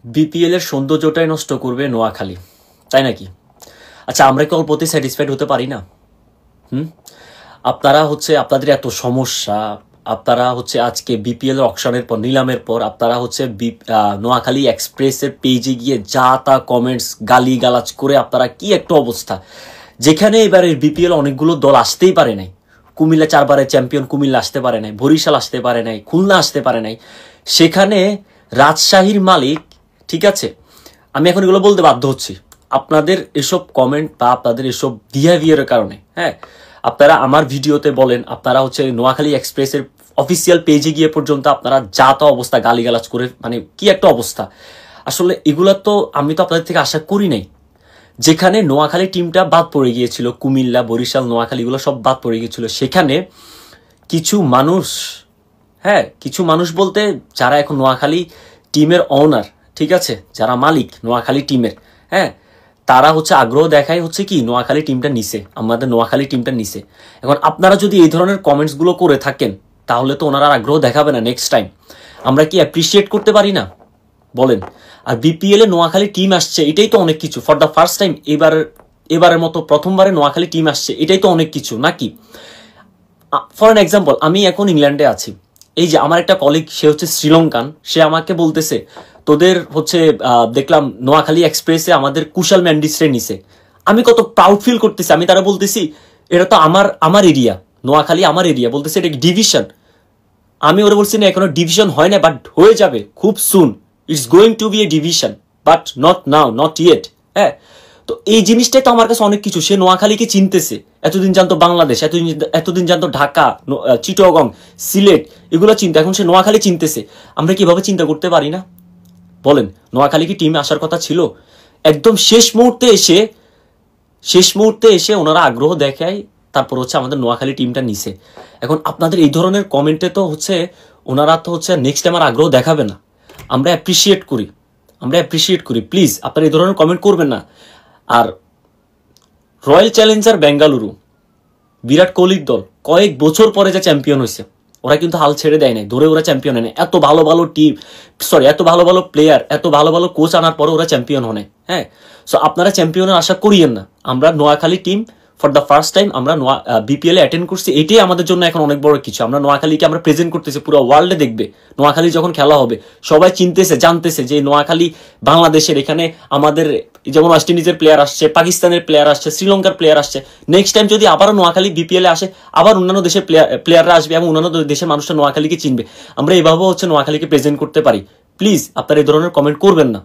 BPL এর সৌন্দর্যটাই নষ্ট করবে নোয়াখালী, তাই নাকি? আচ্ছা, আমরা কি অল্পতে স্যাটিসফাইড হতে পারি না? আপনারা আপনাদের এত সমস্যা, আপনারা আজকে বিপিএল এর অকশনের পর, নিলামের পর আপনারা নোয়াখালী এক্সপ্রেসের পেজে গিয়ে যা তা কমেন্টস গালি গালাজ করে আপনারা কি একটা অবস্থা, যেখানে এবারে বিপিএল অনেকগুলো দল আসতেই পারে নাই। কুমিল্লা 4 বারের চ্যাম্পিয়ন কুমিল্লা আসতে পারে নাই, বরিশাল আসতে পারে নাই, খুলনা আসতে পারে নাই, সেখানে রাজশাহীর মালিক, ঠিক আছে, আমি এখন এগুলো বলতে বাধ্য হচ্ছি আপনাদের এসব কমেন্ট বা আপনাদের এসব বিহেভিয়ারের কারণে। হ্যাঁ, আপনারা আমার ভিডিওতে বলেন, আপনারা নোয়াখালী এক্সপ্রেসের অফিসিয়াল পেজে গিয়ে পর্যন্ত আপনারা যা তা অবস্থা গালিগালাজ করে, মানে কি একটা অবস্থা। আসলে এগুলা তো আমি তো আপনাদের থেকে আশা করি নাই। যেখানে নোয়াখালী টিমটা বাদ পড়ে গিয়েছিল, কুমিল্লা বরিশাল নোয়াখালী এগুলো সব বাদ পড়ে গিয়েছিল, সেখানে কিছু মানুষ, হ্যাঁ কিছু মানুষ বলতে যারা এখন নোয়াখালী টিমের ওনার, ঠিক আছে, যারা মালিক নোয়াখালী টিমের, হ্যাঁ তারা আগ্রহ দেখায় কি নোয়াখালী টিমটা নিছে, আমাদের নোয়াখালী টিমটা নিছে। এখন আপনারা যদি এই ধরনের কমেন্টসগুলো করে থাকেন তাহলে তো ওনারা আগ্রহ দেখাবে না নেক্সট টাইম। আমরা কি অ্যাপ্রিসিয়েট করতে পারি না বলেন? আর বিপিএল এ নোয়াখালী টিম আসছে, এটাই তো অনেক কিছু। ফর দ্য ফার্স্ট টাইম এবারের মতো প্রথমবারে নোয়াখালী টিম আসছে, এটাই তো অনেক কিছু নাকি? ফর অ্যান এক্সাম্পল, আমি এখন ইংল্যান্ডে আছি, এই যে আমার একটা কলিগ, সে শ্রীলঙ্কান, সে আমাকে বলতেছে তোদের দেখলাম নোয়াখালী এক্সপ্রেসে আমাদের কুশাল ম্যান্ডিসরে নিছে। আমি কত প্রাউড ফিল করতেছি, আমি তারা বলতেছি এটা তো আমার এরিয়া, নোয়াখালী আমার এরিয়া, বলতেছে এটা ডিভিশন। আমি ওরা বলছি না এখনো ডিভিশন হয় না, বাট হয়ে যাবে খুব soon, it's going to be a division, but not now, not yet. হ্যাঁ, তো এই জিনিসটাই তো আমার কাছে অনেক কিছু। সে নোয়াখালীকে চিনতেছে, এতদিন জানতো বাংলাদেশ, এতদিন জানতো ঢাকা, চিটাগং, সিলেট, এগুলো চিন্তা, এখন সে নোয়াখালী চিনতেছে। আমরা কিভাবে চিন্তা করতে পারি না বলেন? নোয়াখালী কি টিমে আসার কথা ছিল? একদম শেষ মুহূর্তে এসে ওনারা আগ্রহ দেখায়, তারপর আমাদের নোয়াখালী টিমটা নিছে। এখন আপনাদের এই ধরনের কমেন্টে তো ওনারা তো নেক্সট টাইম আর আগ্রহ দেখাবে না। আমরা অ্যাপ্রিসিয়েট করি, প্লিজ আপনারা এই ধরনের কমেন্ট করবেন না। আর রয়্যাল চ্যালেঞ্জার বেঙ্গালুরু, বিরাট কোহলির দল, কয়েক বছর পরে যে চ্যাম্পিয়ন হয়েছে, ওরা কিন্তু হাল ছেড়ে দেয় নাই, ধরে ওরা চ্যাম্পিয়ন হয় না। এত ভালো ভালো টিম, এত ভালো ভালো প্লেয়ার, এত ভালো ভালো কোচ আনার পরে ওরা চ্যাম্পিয়ন হয়। হ্যাঁ, সো আপনারা চ্যাম্পিয়নের আশা করিয়েন না। আমরা Noakhali team for the first time আমরা বিপিএল এ অ্যাটেন্ড করছি, এটাই আমাদের জন্য এখন অনেক বড় কিছু। আমরা নোয়াখালীকে আমরা প্রেজেন্ট করতেছি, পুরো ওয়ার্ল্ডে দেখবে নোয়াখালী যখন খেলা হবে, সবাই চিনতেছে, জানতেছে যে নোয়াখালী বাংলাদেশের। এখানে আমাদের যেমন ওয়েস্ট ইন্ডিজের প্লেয়ার আসছে, পাকিস্তানের প্লেয়ার আসছে, শ্রীলঙ্কার প্লেয়ার আসছে। নেক্সট টাইম যদি আবারও নোয়াখালী বিপিএল এ আসে, আবার অন্যান্য দেশের প্লেয়াররা আসবে এবং অন্যান্য দেশের মানুষরা নোয়াখালীকে চিনবে। আমরা এভাবেও নোয়াখালীকে প্রেজেন্ট করতে পারি। প্লিজ আপনারা এই ধরনের কমেন্ট করবেন না।